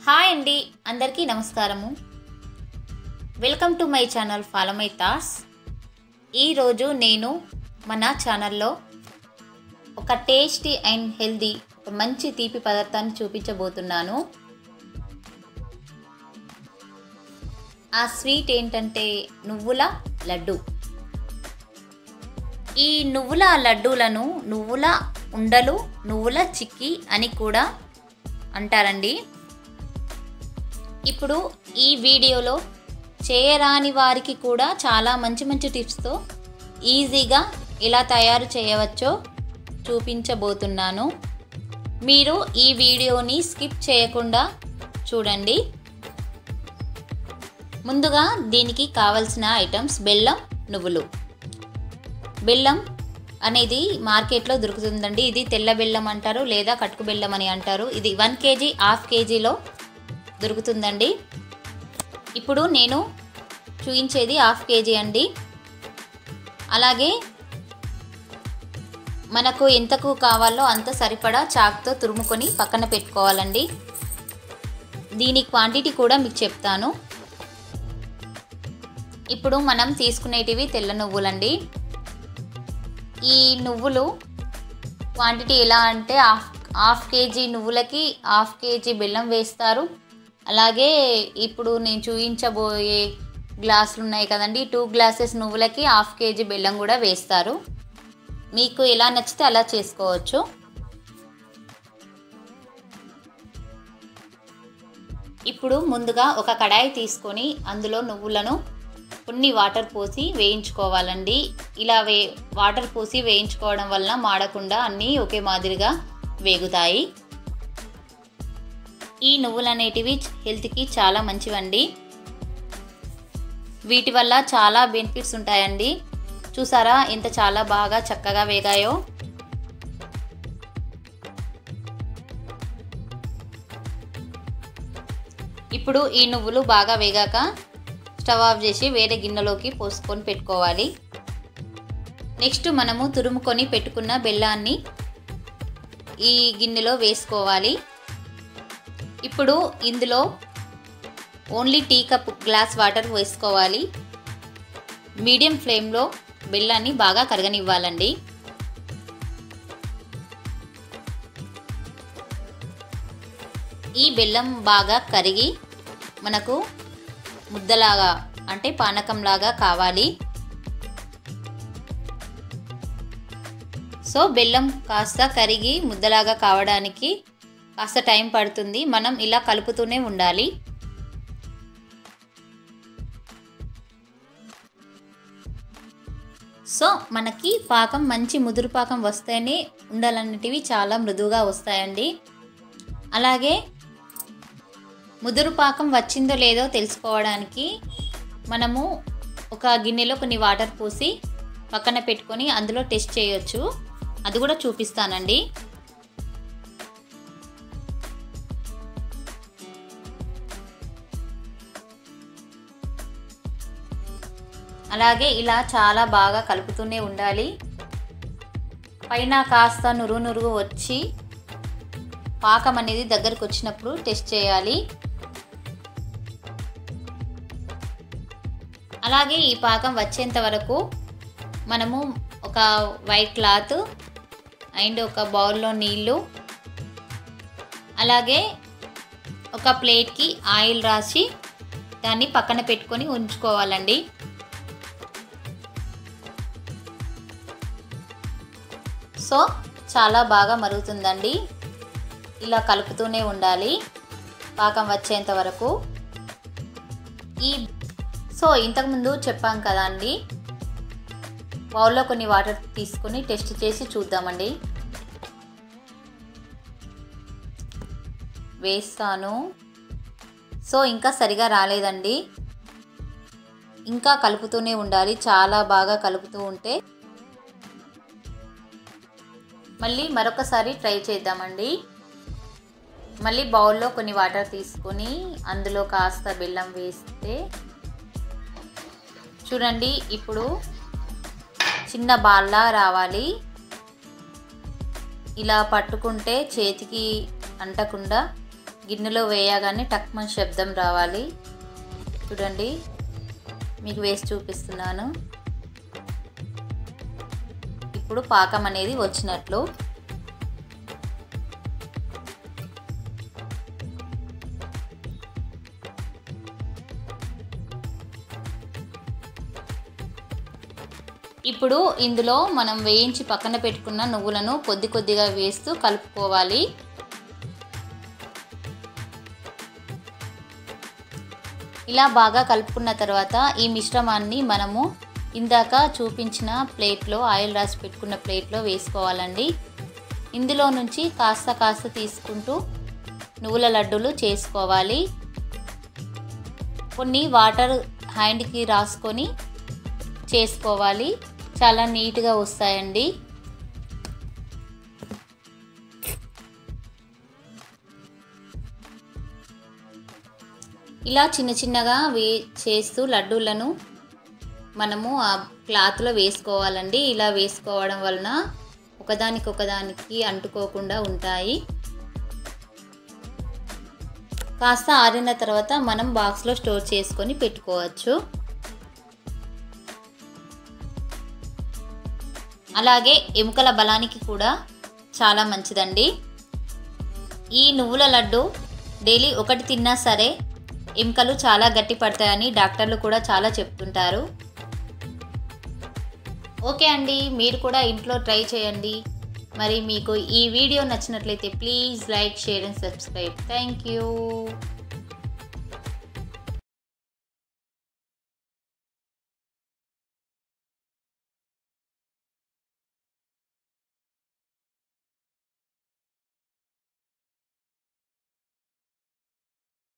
Hi అండి, అందరికీ నమస్కారము. Welcome to my channel follow my thoughts. ఈరోజు నేను మన ఛానల్లో ఒక టేస్టీ అండ్ హెల్దీ ఒక మంచి తీపి పదార్థాన్ని చూపించబోతున్నాను. ఆ స్వీట్ ఏంటంటే నువ్వుల లడ్డు. ఈ నువ్వుల లడ్డూలను నువ్వుల ఉండలు, నువ్వుల చిక్కీ అని కూడా అంటారండి. ఇప్పుడు ఈ వీడియోలో చేయరాని వారికి కూడా చాలా మంచి టిప్స్తో ఈజీగా ఎలా తయారు చేయవచ్చో చూపించబోతున్నాను. మీరు ఈ వీడియోని స్కిప్ చేయకుండా చూడండి. ముందుగా దీనికి కావలసిన ఐటమ్స్ బెల్లం, నువ్వులు. బెల్లం అనేది మార్కెట్లో దొరుకుతుందండి. ఇది తెల్ల బెల్లం అంటారు లేదా కటుకు బెల్లం అని అంటారు. ఇది 1 kg, హాఫ్ కేజీలో దొరుకుతుందండి. ఇప్పుడు నేను చూపించేది హాఫ్ కేజీ అండి. అలాగే మనకు ఎంతకు కావాలో అంత సరిపడా చాక్తో తురుముకొని పక్కన పెట్టుకోవాలండి. దీని క్వాంటిటీ కూడా మీకు చెప్తాను. ఇప్పుడు మనం తీసుకునేటివి తెల్ల నువ్వులండి. ఈ నువ్వులు క్వాంటిటీ ఎలా అంటే హాఫ్ కేజీ నువ్వులకి హాఫ్ కేజీ బెల్లం వేస్తారు. అలాగే ఇప్పుడు నేను చూపించబోయే గ్లాసులు ఉన్నాయి కదండి, 2 గ్లాసెస్ నువ్వులకి హాఫ్ కేజీ బెల్లం కూడా వేస్తారు. మీకు ఎలా నచ్చితే అలా చేసుకోవచ్చు. ఇప్పుడు ముందుగా ఒక కడాయి తీసుకొని అందులో నువ్వులను కొన్ని వాటర్ పోసి వేయించుకోవాలండి. ఇలా వాటర్ పోసి వేయించుకోవడం వల్ల మాడకుండా అన్నీ ఒకే మాదిరిగా వేగుతాయి. ఈ నువ్వులు అనేటివి హెల్త్కి చాలా మంచివండి. వీటి వల్ల చాలా బెనిఫిట్స్ ఉంటాయండి. చూసారా ఎంత చాలా బాగా చక్కగా వేగాయో. ఇప్పుడు ఈ నువ్వులు బాగా వేగాక స్టవ్ ఆఫ్ చేసి వేరే గిన్నెలోకి పోసుకొని పెట్టుకోవాలి. నెక్స్ట్ మనము తురుముకొని పెట్టుకున్న బెల్లాన్ని ఈ గిన్నెలో వేసుకోవాలి. ఇప్పుడు ఇందులో only tea cup glass water వేసుకోవాలి. మీడియం ఫ్లేమ్లో బెల్లాన్ని బాగా కరగనివ్వాలండి. ఈ బెల్లం బాగా కరిగి మనకు ముద్దలాగా అంటే పానకంలాగా కావాలి. సో బెల్లం కాస్త కరిగి ముద్దలాగా కావడానికి కాస్త టైం పడుతుంది. మనం ఇలా కలుపుతూనే ఉండాలి. సో మనకి పాకం మంచి ముదురు పాకం వస్తేనే ఉండలన్నిటివి చాలా మృదువుగా వస్తాయండి. అలాగే ముదురు పాకం వచ్చిందో లేదో తెలుసుకోవడానికి మనము ఒక గిన్నెలో కొన్ని వాటర్ పోసి పక్కన పెట్టుకొని అందులో టెస్ట్ చేయొచ్చు. అది కూడా చూపిస్తానండి. అలాగే ఇలా చాలా బాగా కలుపుతూనే ఉండాలి. పైన కాస్త నురుగు వచ్చి పాకం అనేది దగ్గరకు వచ్చినప్పుడు టెస్ట్ చేయాలి. అలాగే ఈ పాకం వచ్చేంత వరకు మనము ఒక వైట్ క్లాత్ అండ్ ఒక బౌల్లో నీళ్ళు, అలాగే ఒక ప్లేట్కి ఆయిల్ రాసి దాన్ని పక్కన పెట్టుకొని ఉంచుకోవాలండి. సో చాలా బాగా మరుగుతుందండి. ఇలా కలుపుతూనే ఉండాలి పాకం వచ్చేంత వరకు. సో ఇంతకుముందు చెప్పాం కదా అండి, బౌల్లో కొన్ని వాటర్ తీసుకొని టెస్ట్ చేసి చూద్దామండి. వేస్తాను. సో ఇంకా సరిగా రాలేదండి. ఇంకా కలుపుతూనే ఉండాలి. చాలా బాగా కలుపుతూ ఉంటే మళ్ళీ మరొకసారి ట్రై చేద్దామండి. మళ్ళీ బౌల్లో కొన్ని వాటర్ తీసుకొని అందులో కాస్త బెల్లం వేస్తే చూడండి ఇప్పుడు చిన్న బాల్లా రావాలి. ఇలా పట్టుకుంటే చేతికి అంటకుండా గిన్నెలో వేయగానే టక్మన్ శబ్దం రావాలి. చూడండి, మీకు వేసి చూపిస్తున్నాను. ఇప్పుడు పాకం అనేది వచ్చినట్లు. ఇప్పుడు ఇందులో మనం వేయించి పక్కన పెట్టుకున్న నువ్వులను కొద్ది కొద్దిగా వేస్తూ కలుపుకోవాలి. ఇలా బాగా కలుపుకున్న తర్వాత ఈ మిశ్రమాన్ని మనము ఇందాక చూపించిన ప్లేట్లో, ఆయిల్ రాసి పెట్టుకున్న ప్లేట్లో వేసుకోవాలండి. ఇందులో నుంచి కాస్త కాస్త తీసుకుంటూ నువ్వుల లడ్డూలు చేసుకోవాలి. కొన్ని వాటర్ హ్యాండ్కి రాసుకొని చేసుకోవాలి. చాలా నీట్గా వస్తాయండి. ఇలా చిన్న చిన్నగా చేస్తూ లడ్డూలను మనము ఆ క్లాత్లో వేసుకోవాలండి. ఇలా వేసుకోవడం వలన ఒకదానికి అంటుకోకుండా ఉంటాయి. కాస్త ఆరిన తర్వాత మనం బాక్స్లో స్టోర్ చేసుకొని పెట్టుకోవచ్చు. అలాగే ఎముకల బలానికి కూడా చాలా మంచిదండి. ఈ నువ్వుల లడ్డు డైలీ ఒకటి తిన్నా సరే ఎముకలు చాలా గట్టి పడతాయని డాక్టర్లు కూడా చాలా చెప్తుంటారు. ఓకే అండి, మీరు కూడా ఇంట్లో ట్రై చేయండి. మరి మీకు ఈ వీడియో నచ్చినట్లయితే please like, share and subscribe. Thank you.